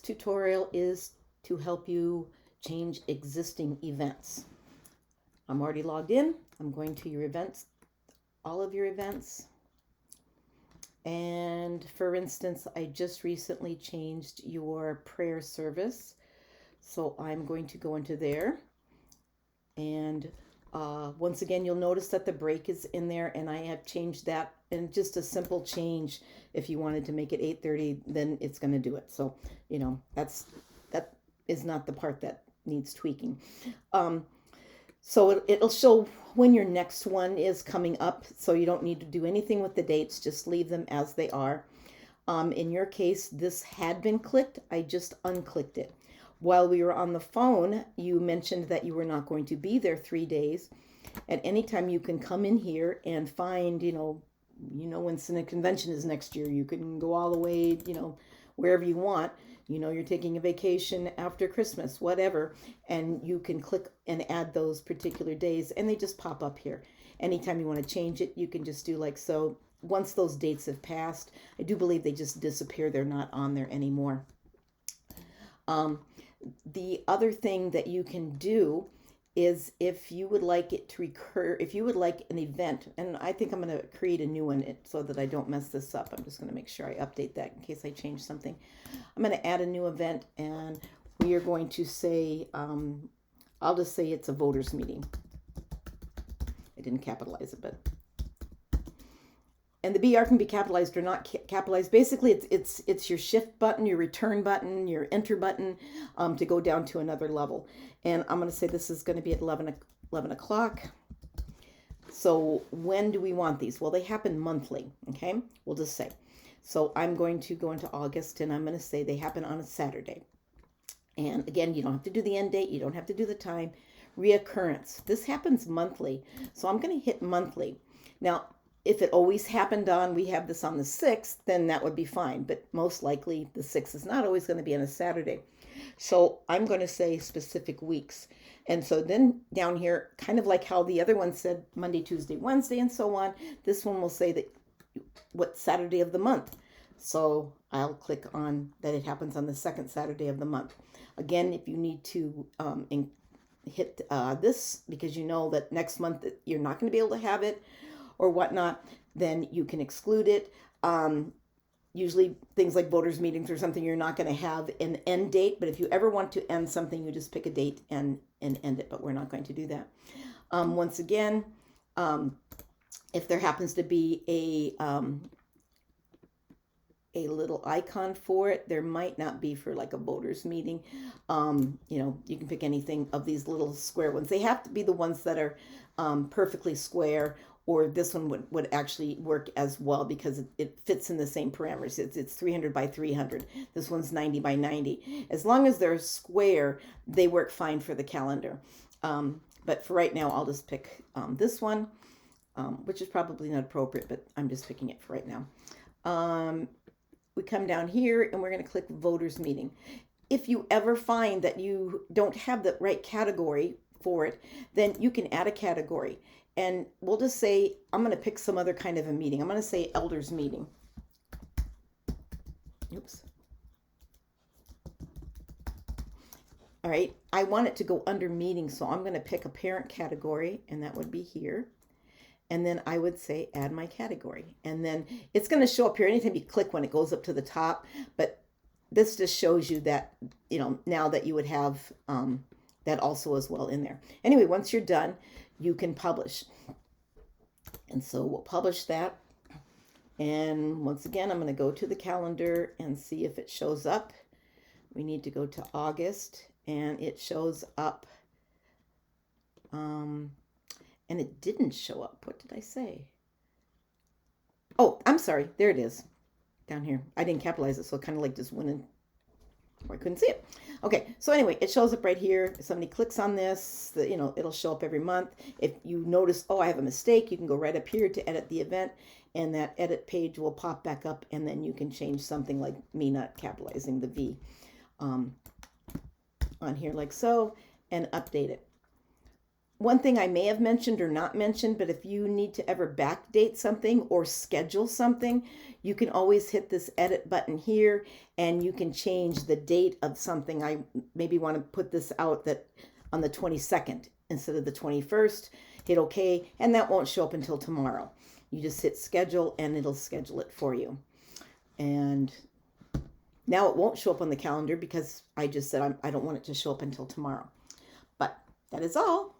tutorial is to help you change existing events. I'm already logged in. I'm going to your events, all of your events. And for instance, I just recently changed your prayer service. So I'm going to go into there. And once again, you'll notice that the break is in there, and I have changed that. And just a simple change. If you wanted to make it 8:30, then it's going to do it. So, that is not the part that needs tweaking. So it'll show when your next one is coming up. So you don't need to do anything with the dates. Just leave them as they are. In your case, this had been clicked. I just unclicked it. While we were on the phone, you mentioned that you were not going to be there 3 days. At any time, you can come in here and find, when Synod Convention is next year. You can go all the way, wherever you want. You're taking a vacation after Christmas, whatever, and you can click and add those particular days, and they just pop up here. Anytime you want to change it, you can just do like so. Once those dates have passed, I do believe they just disappear. They're not on there anymore. The other thing that you can do is if you would like it to recur, if you would like an event, and I think I'm going to create a new one so that I don't mess this up. I'm just going to make sure I update that in case I change something. I'm going to add a new event, and we are going to say, I'll just say it's a voters meeting. I didn't capitalize it, but... And the BR can be capitalized or not capitalized. Basically, it's your shift button, your return button, your enter button to go down to another level. And I'm going to say this is going to be at 11 o'clock. So when do we want these? Well, they happen monthly, okay? We'll just say. So I'm going to go into August, and I'm going to say they happen on a Saturday. And again, you don't have to do the end date. You don't have to do the time. Reoccurrence. This happens monthly. So I'm going to hit monthly. Now, if it always happened we have this on the 6th, then that would be fine. But most likely the 6th is not always going to be on a Saturday. So I'm going to say specific weeks. And so then down here, kind of like how the other one said Monday, Tuesday, Wednesday, and so on, this one will say that what Saturday of the month. So I'll click on that it happens on the second Saturday of the month. Again, if you need to hit this because you know that next month you're not going to be able to have it, or whatnot, then you can exclude it. Usually things like voters meetings or something, you're not going to have an end date, but if you ever want to end something, you just pick a date and end it, but we're not going to do that. Once again, if there happens to be a little icon for it, there might not be for like a voters meeting. You can pick anything of these little square ones. They have to be the ones that are perfectly square, or this one would actually work as well because it fits in the same parameters. It's 300 by 300. This one's 90 by 90. As long as they're square, they work fine for the calendar. But for right now, I'll just pick this one, which is probably not appropriate, but I'm just picking it for right now. We come down here and we're going to click voters meeting. If you ever find that you don't have the right category for it, then you can add a category. And we'll just say, I'm going to pick some other kind of a meeting. I'm going to say elders meeting. Oops. All right. I want it to go under meetings. So I'm going to pick a parent category, and that would be here. And then I would say add my category. And then it's going to show up here anytime you click when it goes up to the top. But this just shows you that, now that you would have that also as well in there. Anyway, once you're done, you can publish. And so we'll publish that. And once again, I'm going to go to the calendar and see if it shows up. We need to go to August, and it shows up. And it didn't show up. What did I say? Oh, I'm sorry. There it is. Down here. I didn't capitalize it, so it kind of like just went in. I couldn't see it. Okay, so anyway, it shows up right here. If somebody clicks on this, it'll show up every month. If you notice, I have a mistake, you can go right up here to edit the event, and that edit page will pop back up, and then you can change something like me not capitalizing the V on here like so, and update it. one thing I may have mentioned or not mentioned, but if you need to ever backdate something or schedule something, you can always hit this edit button here and you can change the date of something. I maybe want to put this out that on the 22nd instead of the 21st. Hit OK, and that won't show up until tomorrow. You just hit schedule and it'll schedule it for you. And now it won't show up on the calendar because I just said I don't want it to show up until tomorrow. But that is all.